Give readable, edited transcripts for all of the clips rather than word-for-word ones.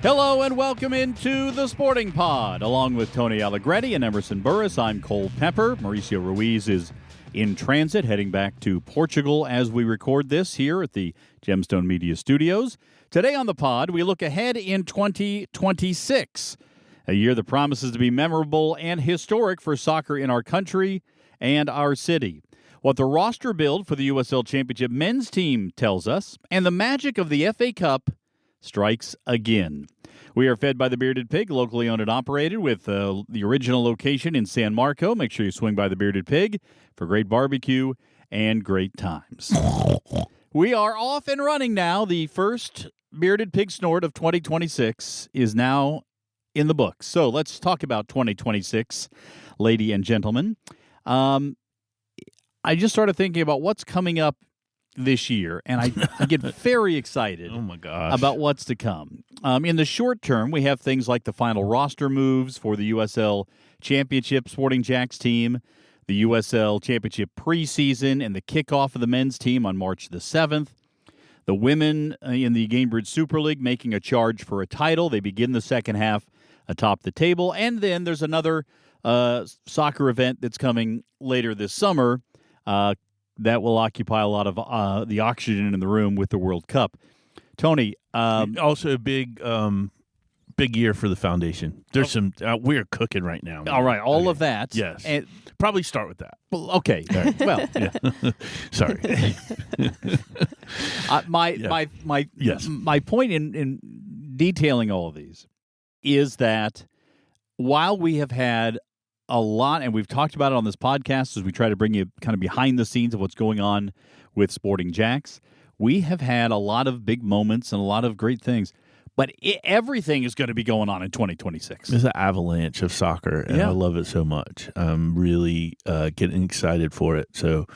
Hello and welcome into the Sporting Pod. Along with Tony Allegretti and Emerson Burris, I'm Cole Pepper. Mauricio Ruiz is in transit, heading back to Portugal as we record this here at the Gemstone Media Studios. Today on the pod, we look ahead in 2026, a year that promises to be memorable and historic for soccer in our country and our city. What the roster build for the USL Championship men's team tells us, and the magic of the FA Cup strikes again. We are fed by the Bearded Pig, locally owned and operated, with the original location in San Marco. Make sure you swing by the Bearded Pig for great barbecue and great times. We are off and running now. The first Bearded Pig snort of 2026 is now in the books. So let's talk about 2026, ladies and gentlemen. I just started thinking about what's coming up this year, and I get very excited about what's to come. In the short term, we have things like the final roster moves for the USL Championship Sporting JAX team, the USL Championship preseason, and the kickoff of the men's team on March the 7th. The women in the Gainbridge Super League making a charge for a title. They begin the second half atop the table. And then there's another soccer event that's coming later this summer that will occupy a lot of the oxygen in the room with the World Cup. Tony, also a big year for the foundation. There's some we're cooking right now, man. All right, all of that. Yes, and probably start with that. Well, okay. Well, yeah. Sorry. My point in detailing all of these is that while we have had a lot, and we've talked about it on this podcast as we try to bring you kind of behind the scenes of what's going on with Sporting JAX, we have had a lot of big moments and a lot of great things. But everything is going to be going on in 2026. There's an avalanche of soccer, and I love it so much. I'm really getting excited for it. So,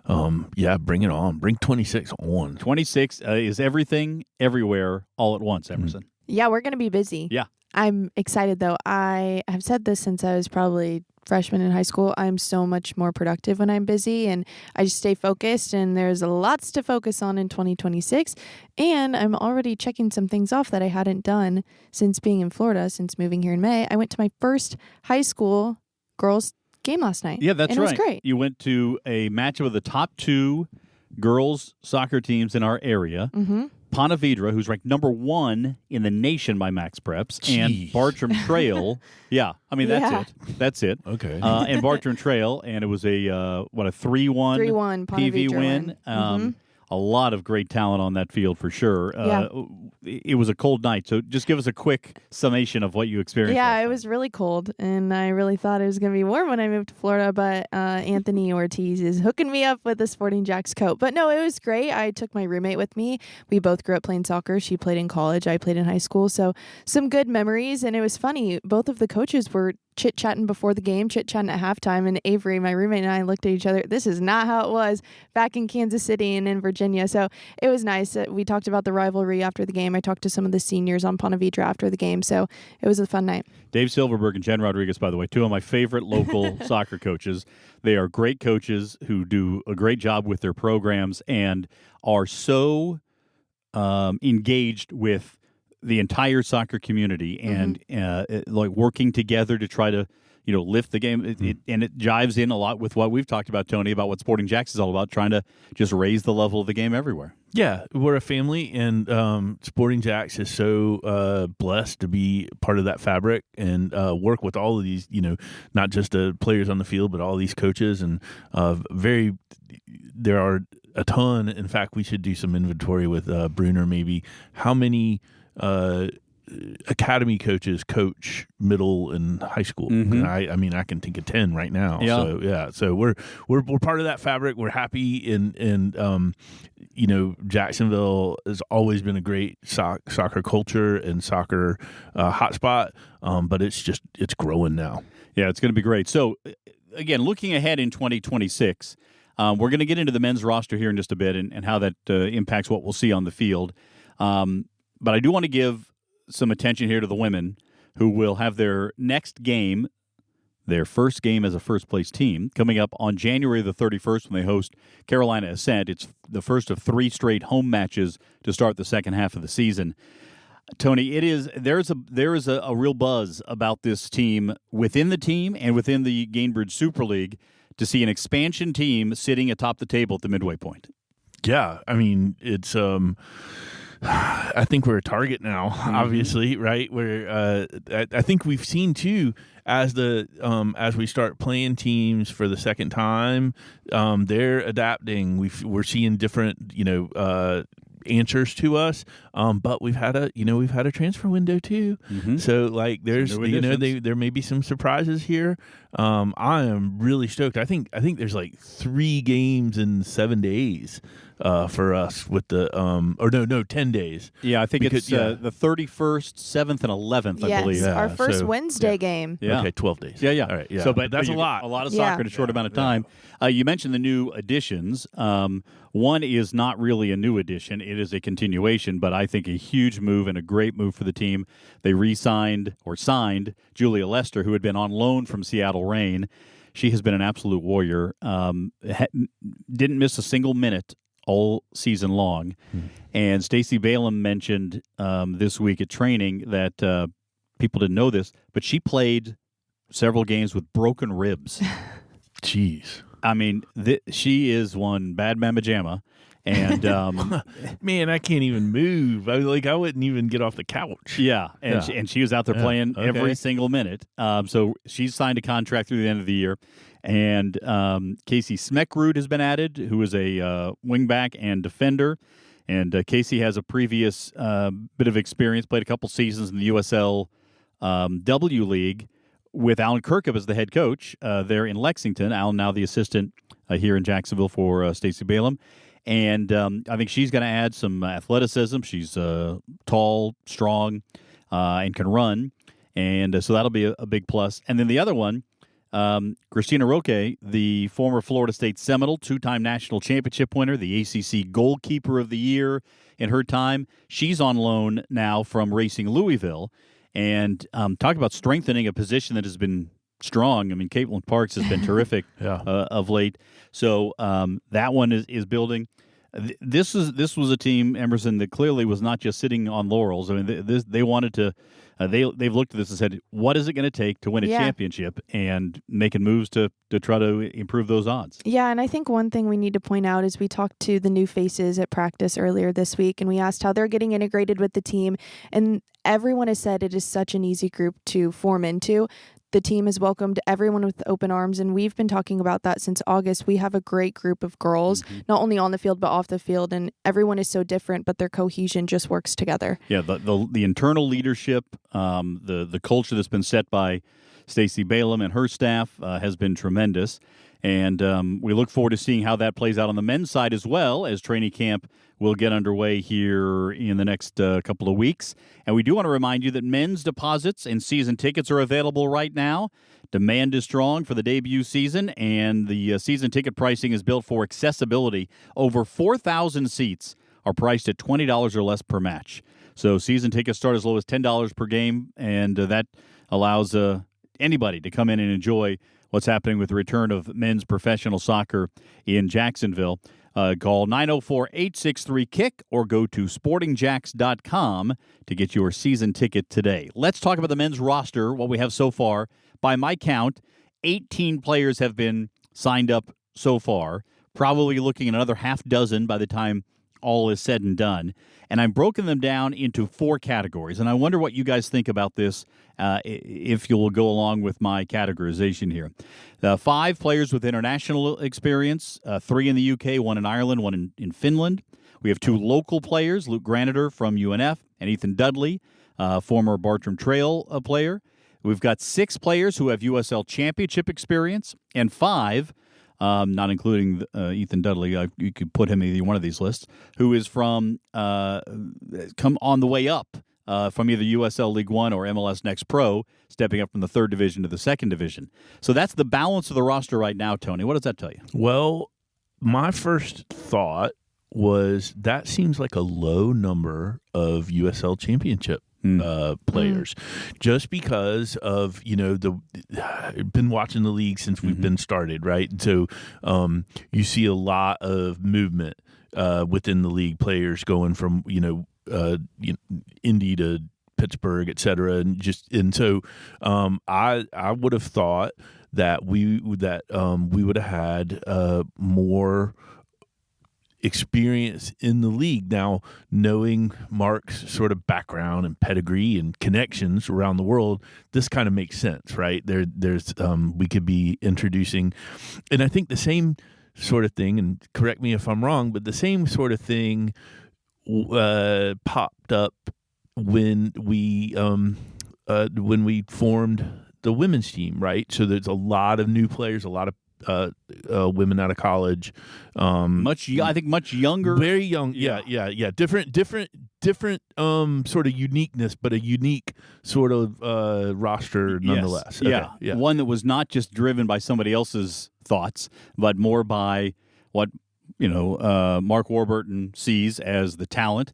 bring it on. Bring 26 on. 26 is everything, everywhere, all at once, Emerson. Yeah, we're going to be busy. Yeah. I'm excited, though. I have said this since I was probably freshman in high school. I'm so much more productive when I'm busy, and I just stay focused, and there's lots to focus on in 2026. And I'm already checking some things off that I hadn't done since being in Florida, since moving here in May. I went to my first high school girls game last night. Yeah, that's and right. It was great. You went to a matchup of the top two girls soccer teams in our area. Mm-hmm. Ponte Vedra, who's ranked number 1 in the nation by Max Preps, and Bartram Trail. That's it. Okay. And Bartram Trail, and it was a 3-1 PV win. A lot of great talent on that field for sure. It was a cold night, so just give us a quick summation of what you experienced. Yeah, it was really cold, and I really thought it was going to be warm when I moved to Florida, but Anthony Ortiz is hooking me up with a Sporting JAX coat. But no, it was great. I took my roommate with me. We both grew up playing soccer. She played in college. I played in high school, so some good memories, and it was funny. Both of the coaches were chit-chatting before the game, chit-chatting at halftime, and Avery, my roommate, and I looked at each other. This is not how it was back in Kansas City and in Virginia, so it was nice. We talked about the rivalry after the game. I talked to some of the seniors on Ponte Vedra after the game, so it was a fun night. Dave Silverberg and Jen Rodriguez, by the way, two of my favorite local soccer coaches. They are great coaches who do a great job with their programs and are so engaged with the entire soccer community and like working together to try to lift the game. And it jives in a lot with what we've talked about, Tony, about what Sporting JAX is all about, trying to just raise the level of the game everywhere. Yeah, we're a family, and Sporting JAX is so blessed to be part of that fabric and work with all of these, not just players on the field, but all these coaches. And there are a ton. In fact, we should do some inventory with Bruner, maybe. How many academy coaches coach middle and high school? Mm-hmm. I can think of 10 right now. Yeah. So we're part of that fabric. We're happy, and Jacksonville has always been a great soccer culture and soccer hotspot. But it's growing now. Yeah, it's going to be great. So again, looking ahead in 2026, we're going to get into the men's roster here in just a bit and how that impacts what we'll see on the field. But I do want to give some attention here to the women who will have their next game, their first game as a first-place team, coming up on January the 31st when they host Carolina Ascent. It's the first of 3 straight home matches to start the second half of the season. Tony, there is a real buzz about this team within the team and within the Gainbridge Super League to see an expansion team sitting atop the table at the midway point. Yeah, I mean, it's I think we're a target now, obviously, right? Where I think we've seen too, as we start playing teams for the second time, they're adapting. We're seeing different, answers to us, but we've had a transfer window too. So like there's there may be some surprises here. I am really stoked. I think there's like 3 games in 7 days for us with the 10 days. Yeah, I think it's the 31st, 7th, and 11th. I believe. Yes, our first Wednesday game. Yeah. Okay, 12 days. Yeah. All right. Yeah. So, but that's a lot. A lot of soccer in a short amount of time. You mentioned the new additions. One is not really a new addition; it is a continuation. But I think a huge move and a great move for the team. They signed Julia Lester, who had been on loan from Seattle Reign. She has been an absolute warrior. Didn't miss a single minute all season long. And Stacey Balaam mentioned this week at training that people didn't know this, but she played several games with broken ribs. Jeez. I mean, she is one bad mamma jamma. And man, I can't even move. I wouldn't even get off the couch. Yeah, and she was out there playing every single minute. So she's signed a contract through the end of the year. And Casey Smeckrud has been added, who is a wingback and defender. And Casey has a previous bit of experience, played a couple seasons in the USL W League with Alan Kirkup as the head coach there in Lexington. Alan now the assistant here in Jacksonville for Stacey Balaam. And I think she's going to add some athleticism. She's tall, strong, and can run. And so that'll be a big plus. And then the other one, Christina Roque, the former Florida State Seminole, 2-time national championship winner, the ACC goalkeeper of the year in her time. She's on loan now from Racing Louisville. And talk about strengthening a position that has been strong. I mean, Caitlin Parks has been terrific of late. So that one is building. This was a team, Emerson, that clearly was not just sitting on laurels. I mean, they wanted to. They've looked at this and said, "What is it going to take to win a championship?" And making moves to try to improve those odds. Yeah, and I think one thing we need to point out is we talked to the new faces at practice earlier this week, and we asked how they're getting integrated with the team, and everyone has said it is such an easy group to form into. The team has welcomed everyone with open arms, and we've been talking about that since August. We have a great group of girls, not only on the field but off the field, and everyone is so different, but their cohesion just works together. Yeah, the internal leadership, the culture that's been set by Stacey Balaam and her staff has been tremendous, and we look forward to seeing how that plays out on the men's side as well, as training camp will get underway here in the next couple of weeks. And we do want to remind you that men's deposits and season tickets are available right now. Demand is strong for the debut season, and the season ticket pricing is built for accessibility. Over 4,000 seats are priced at $20 or less per match. So season tickets start as low as $10 per game, and that allows anybody to come in and enjoy what's happening with the return of men's professional soccer in Jacksonville. Call 904-863-KICK or go to sportingjax.com to get your season ticket today. Let's talk about the men's roster, what we have so far. By my count, 18 players have been signed up so far, probably looking at another half dozen by the time all is said and done. And I've broken them down into 4 categories. And I wonder what you guys think about this, if you'll go along with my categorization here. 5 players with international experience, 3 in the UK, 1 in Ireland, 1 in Finland. We have 2 local players, Luke Graniter from UNF and Ethan Dudley, former Bartram Trail player. We've got 6 players who have USL Championship experience, and 5 not including Ethan Dudley, you could put him in either one of these lists, who is from come on the way up from either USL League One or MLS Next Pro, stepping up from the 3rd division to the 2nd division. So that's the balance of the roster right now, Tony. What does that tell you? Well, my first thought was that seems like a low number of USL Championship players, just because of been watching the league since we've been started, right? So you see a lot of movement within the league, players going from Indy to Pittsburgh, et cetera, and so I would have thought that we would have had more experience in the league. Now, knowing Mark's sort of background and pedigree and connections around the world, this kind of makes sense, right? There's we could be introducing, and I think the same sort of thing, and correct me if I'm wrong, but the same sort of thing popped up when we formed the women's team, right? So there's a lot of new players, a lot of women out of college, I think much younger, very young. Yeah. Different sort of uniqueness, but a unique sort of roster nonetheless. Yes. Okay. Yeah, one that was not just driven by somebody else's thoughts, but more by what Mark Warburton sees as the talent.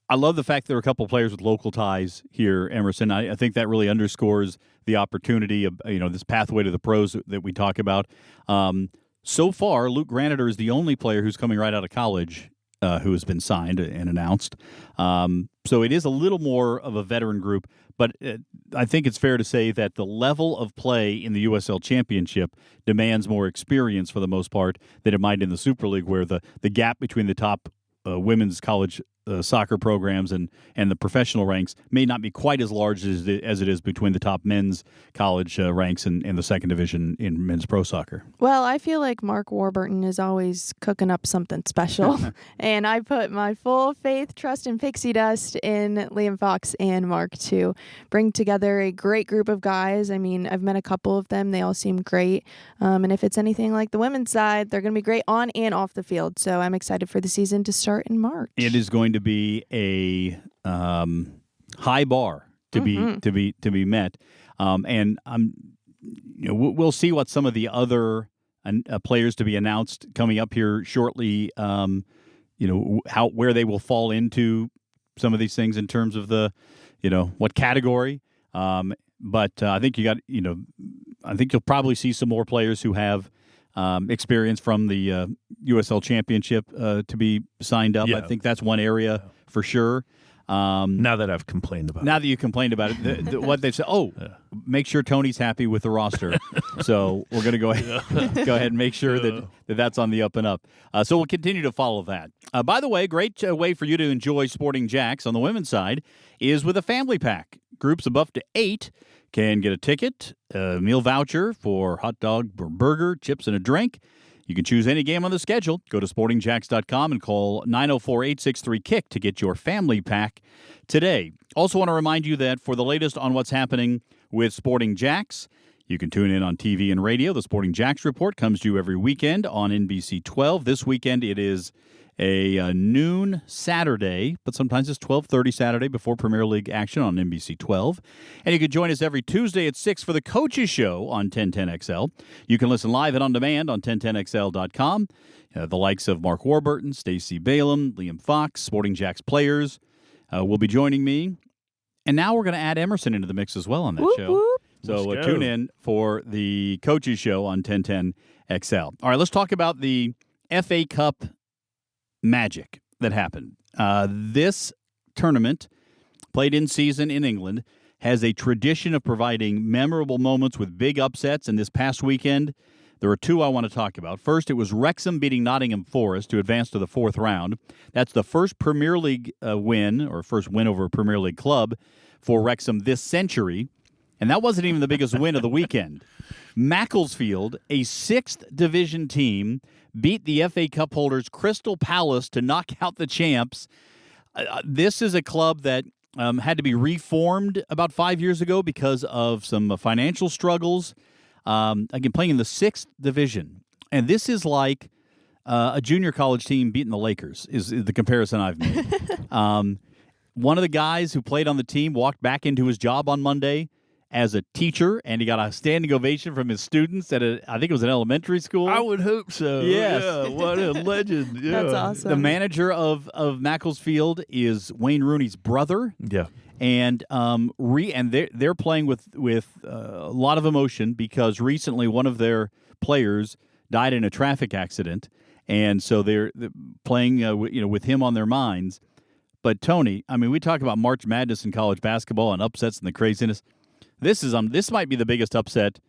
I love the fact there are a couple of players with local ties here, Emerson. I think that really underscores the opportunity of this pathway to the pros that we talk about. So far, Luke Graniter is the only player who's coming right out of college who has been signed and announced. So it is a little more of a veteran group, but I think it's fair to say that the level of play in the USL Championship demands more experience for the most part than it might in the Super League, where the gap between the top women's college soccer programs and the professional ranks may not be quite as large as it is between the top men's college ranks and the second division in men's pro soccer. Well, I feel like Mark Warburton is always cooking up something special, and I put my full faith, trust, and pixie dust in Liam Fox and Mark to bring together a great group of guys. I mean, I've met a couple of them. They all seem great, and if it's anything like the women's side, they're going to be great on and off the field. So I'm excited for the season to start in March. It is going to be a high bar to be met, and we'll see what some of the other players to be announced coming up here shortly. Where they will fall into some of these things in terms of the what category. But I think I think you'll probably see some more players who have experience from the USL Championship to be signed up. Yeah. I think that's one area for sure. Now that I've complained about it. Now that you complained about it, what they say, make sure Tony's happy with the roster. So we're going to go ahead and make sure that's on the up and up. So we'll continue to follow that. By the way, great way for you to enjoy Sporting JAX on the women's side is with a family pack. Groups of up to 8 can get a ticket, a meal voucher for hot dog, burger, chips, and a drink. You can choose any game on the schedule. Go to sportingjax.com and call 904-863-KICK to get your family pack today. Also want to remind you that for the latest on what's happening with Sporting JAX, you can tune in on TV and radio. The Sporting JAX Report comes to you every weekend on NBC 12. This weekend it is a noon Saturday, but sometimes it's 12:30 Saturday before Premier League action on NBC 12. And you can join us every Tuesday at 6 for the Coaches Show on 1010XL. You can listen live and on demand on 1010XL.com. The likes of Mark Warburton, Stacey Balaam, Liam Fox, Sporting JAX players will be joining me. And now we're going to add Emerson into the mix as well on that show. Whoop. So tune in for the Coaches Show on 1010XL. All right, let's talk about the FA Cup magic that happened. This tournament, played in season in England, has a tradition of providing memorable moments with big upsets, and this past weekend, there are two I want to talk about. First, it was Wrexham beating Nottingham Forest to advance to the fourth round. That's the first Premier League win, or first win over a Premier League club for Wrexham this century, and that wasn't even the biggest win of the weekend. Macclesfield, a 6th division team, beat the FA Cup holders Crystal Palace to knock out the champs. This is a club that had to be reformed about 5 years ago because of some financial struggles. Again, playing in the 6th division. And this is like a junior college team beating the Lakers is the comparison I've made. One of the guys who played on the team walked back into his job on Monday as a teacher, and he got a standing ovation from his students at I think it was an elementary school. I would hope so. Yes. Yeah, what a legend. Yeah. That's awesome. The manager of Macclesfield is Wayne Rooney's brother. Yeah. And they're playing with a lot of emotion because recently one of their players died in a traffic accident, and so they're playing with him on their minds. But Tony, I mean, we talk about March Madness in college basketball and upsets and the craziness. This might be the biggest upset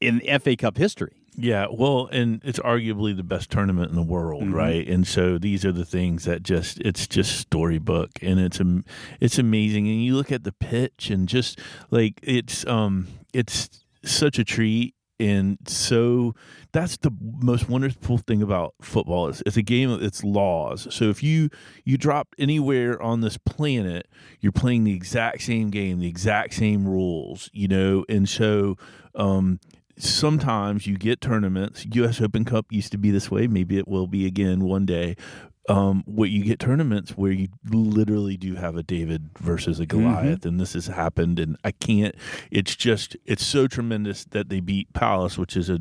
in FA Cup history. Yeah, well, and it's arguably the best tournament in the world, right? And so these are the things that it's just storybook, and it's amazing. And you look at the pitch, and just like it's such a treat. And so that's the most wonderful thing about football. It's a game of its laws. So if you drop anywhere on this planet, you're playing the exact same game, the exact same rules, and so sometimes you get tournaments. U.S. Open Cup used to be this way. Maybe it will be again one day. Where you get tournaments where you literally do have a David versus a Goliath, and this has happened, and I can't. It's so tremendous that they beat Palace, which is a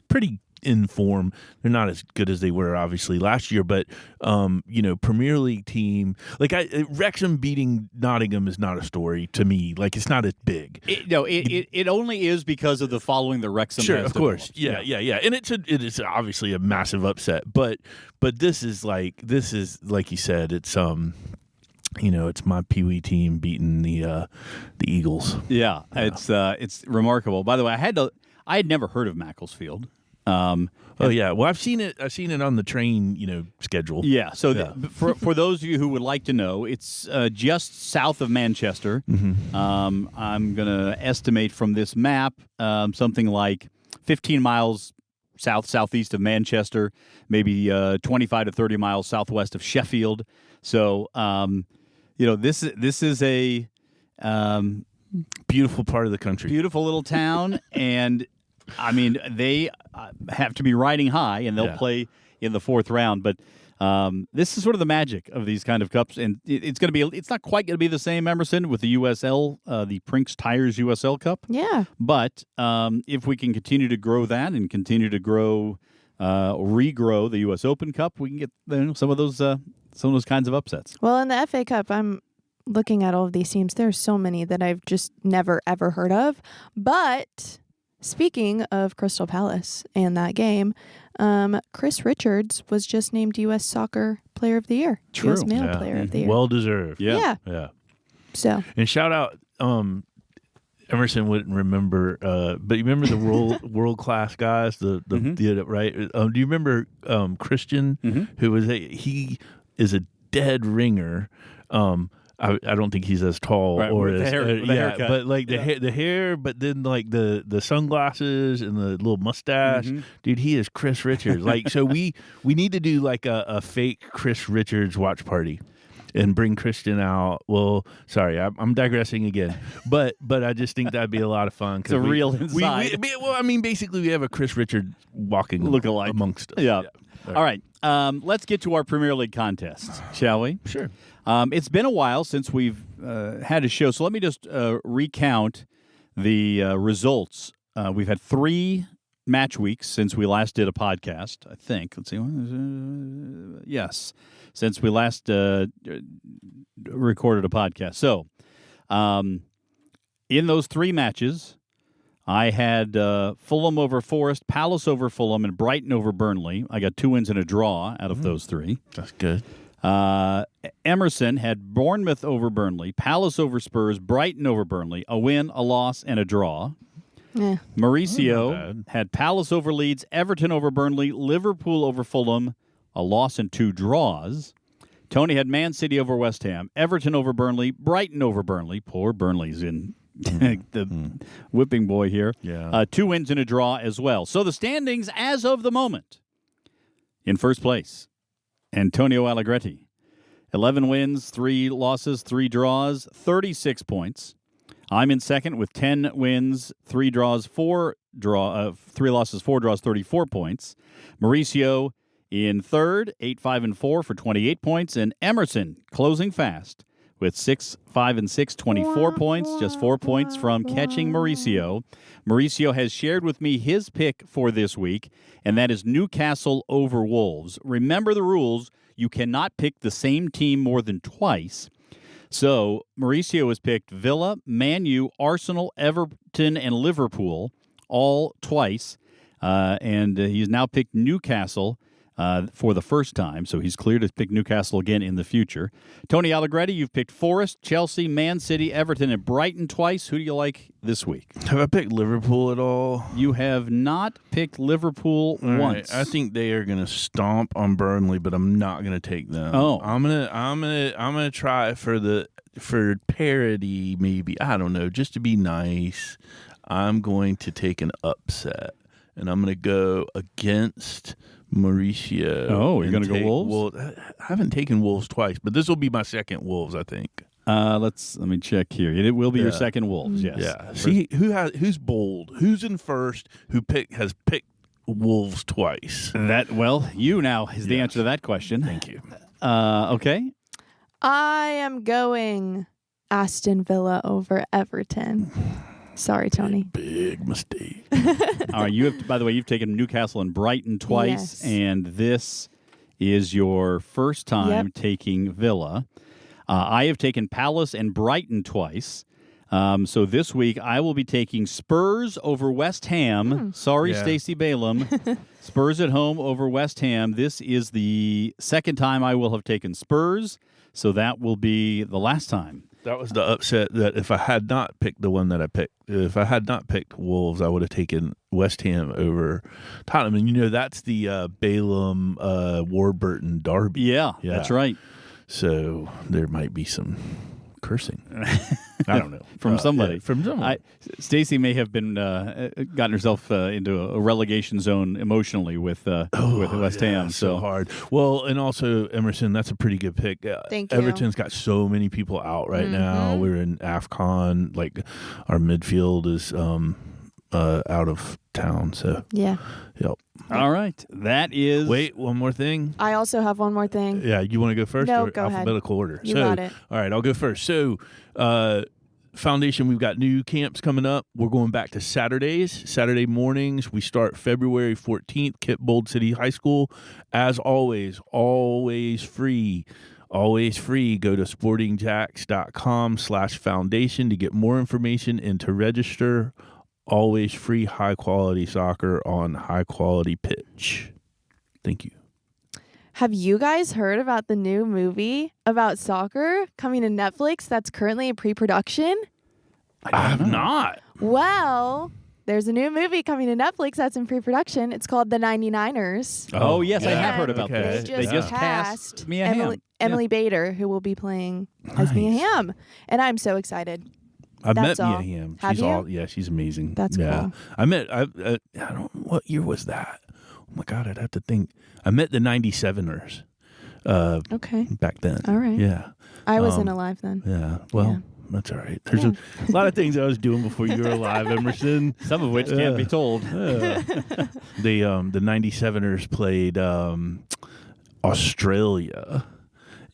pretty in form. They're not as good as they were obviously last year, but Premier League team like Wrexham beating Nottingham is not a story to me. Like it's not as big. It only is because of the following the Wrexham. Sure, has of course, developed. yeah, and it is obviously a massive upset, but this is like you said, it's it's my Pee Wee team beating the Eagles. Yeah, it's remarkable. By the way, I had never heard of Macclesfield. Yeah. Well, I've seen it on the train, schedule. Yeah. So for those of you who would like to know, it's just south of Manchester. I'm going to estimate from this map something like 15 miles southeast of Manchester, maybe 25 to 30 miles southwest of Sheffield. So, this is a beautiful part of the country, beautiful little town, and I mean, they have to be riding high, and they'll play in the fourth round. But this is sort of the magic of these kind of cups, and it's not quite going to be the same, Emerson, with the USL, the Prinks Tires USL Cup. Yeah. But if we can continue to grow that and continue to regrow the U.S. Open Cup, we can get some of those kinds of upsets. Well, in the FA Cup, I'm looking at all of these teams. There's so many that I've just never ever heard of, but. Speaking of Crystal Palace and that game, Chris Richards was just named U.S. Soccer Player of the Year. True. U.S. Male Player of the Year. Well deserved. Yeah. So. And shout out, Emerson wouldn't remember, but you remember the world class guys, right? Do you remember Christian, who was he is a dead ringer. I don't think he's as tall or as haircut. But like the hair, but then like the sunglasses and the little mustache, dude. He is Chris Richards. Like, so we need to do like a fake Chris Richards watch party and bring Christian out. Well, sorry, I'm digressing again, but I just think that'd be a lot of fun. It's a real inside. Basically, we have a Chris Richards walking look-alike amongst us. Yeah. All right. Let's get to our Premier League contests, shall we? Sure. It's been a while since we've had a show, so let me just recount the results. We've had 3 match weeks since we last did a podcast, I think. Let's see. Yes, since we last recorded a podcast. So, in those 3 matches, I had Fulham over Forest, Palace over Fulham, and Brighton over Burnley. I got 2 wins and a draw out of those 3. That's good. Emerson had Bournemouth over Burnley, Palace over Spurs, Brighton over Burnley, a win, a loss, and a draw. Yeah. Mauricio had Palace over Leeds, Everton over Burnley, Liverpool over Fulham, a loss and 2 draws. Tony had Man City over West Ham, Everton over Burnley, Brighton over Burnley. Poor Burnley's in the whipping boy here. Yeah. 2 wins and a draw as well. So the standings as of the moment. In first place, Antonio Allegretti. 11 wins, 3 losses, 3 draws, 36 points. I'm in second with 10 wins, 3 losses, 4 draws, 34 points. Mauricio in third, 8-5-4 for 28 points. And Emerson closing fast with 6-5-6, 24 points, just 4 points from catching Mauricio. Mauricio has shared with me his pick for this week, and that is Newcastle over Wolves. Remember the rules. You cannot pick the same team more than twice. So Mauricio has picked Villa, Man U, Arsenal, Everton, and Liverpool all twice, and he's now picked Newcastle for the first time, so he's clear to pick Newcastle again in the future. Tony Allegretti, you've picked Forest, Chelsea, Man City, Everton, and Brighton twice. Who do you like this week? Have I picked Liverpool at all? You have not picked Liverpool once. Right. I think they are going to stomp on Burnley, but I'm not going to take them. Oh, I'm gonna try for parity, maybe. I don't know, just to be nice. I'm going to take an upset, and I'm going to go against Mauricio. Oh, you're going to go Wolves? I haven't taken Wolves twice, but this will be my second Wolves, I think. Let me check here. It will be your second Wolves, yes. Yeah. See who's bold, who's in first, has picked Wolves twice. You now is the answer to that question. Thank you. Okay. I am going Aston Villa over Everton. Sorry, Tony. Big mistake. All right. By the way, you've taken Newcastle and Brighton twice, and this is your first time taking Villa. I have taken Palace and Brighton twice. So this week I will be taking Spurs over West Ham. Sorry, Stacey Balaam. Spurs at home over West Ham. This is the second time I will have taken Spurs, so that will be the last time. That was the upset that if I had not picked the one that I picked, if I had not picked Wolves, I would have taken West Ham over Tottenham. And, that's the Balaam Warburton derby. Yeah, that's right. So there might be some cursing. I don't know. From somebody. From someone. Stacey may have been gotten herself into a relegation zone emotionally with West Ham. So hard. Well, and also, Emerson, that's a pretty good pick. Thank you. Everton's got so many people out right now. We're in AFCON. Like, our midfield is out of town. So, yep. All right. That is... Wait, one more thing. I also have one more thing. Yeah, you want to go first? No, or go ahead. Alphabetical order. You got it. All right, I'll go first. So, Foundation, we've got new camps coming up. We're going back to Saturdays. Saturday mornings. We start February 14th, Kip Bold City High School. As always free. Always free. Go to sportingjax.com/foundation to get more information and to register. Always free, high-quality soccer on high-quality pitch. Thank you. Have you guys heard about the new movie about soccer coming to Netflix that's currently in pre-production? I have not. Well, there's a new movie coming to Netflix that's in pre-production. It's called The 99ers. Oh, yes, I have heard about Okay. this. They just cast Mia Hamm. Emily Bader, who will be playing as Mia Hamm. And I'm so excited. I've That's met all. Mia Hamm. Have you? Yeah, she's amazing. That's cool. I don't, what year was that? Oh my God, I'd have to think. I met the 97ers. Okay. Back then. All right. Yeah. I wasn't alive then. Yeah. Well, that's all right. There's a lot of things I was doing before you were alive, Emerson. Some of which can't be told. The 97ers played Australia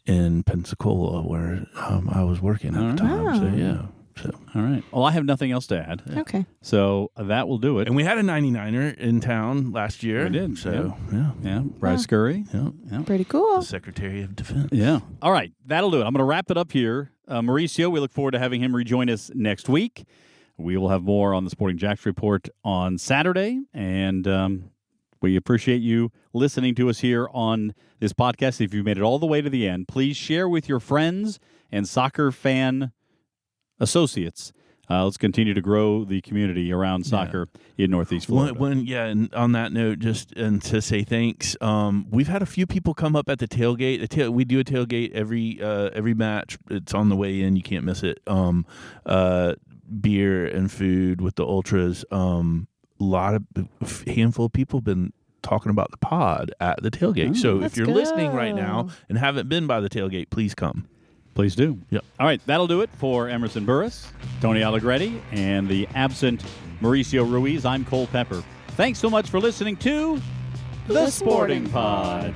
in Pensacola, where I was working at the time. So yeah. All right. Well, I have nothing else to add. Okay. So that will do it. And we had a 99er in town last year. We did. So yeah. Bryce Scurry. Yeah. Pretty cool. The Secretary of Defense. Yeah. All right. That'll do it. I'm going to wrap it up here. Mauricio, we look forward to having him rejoin us next week. We will have more on the Sporting JAX Report on Saturday. And we appreciate you listening to us here on this podcast. If you've made it all the way to the end, please share with your friends and soccer fan associates. Let's continue to grow the community around soccer in Northeast Florida. And on that note, and to say thanks, we've had a few people come up at the tailgate. We do a tailgate every match. It's on the way in. You can't miss it. Beer and food with the ultras. Handful of people have been talking about the pod at the tailgate. So if you're listening right now and haven't been by the tailgate, please come. Please do. Yep. All right, that'll do it for Emerson Burris, Tony Allegretti, and the absent Mauricio Ruiz. I'm Cole Pepper. Thanks so much for listening to The Sporting Pod.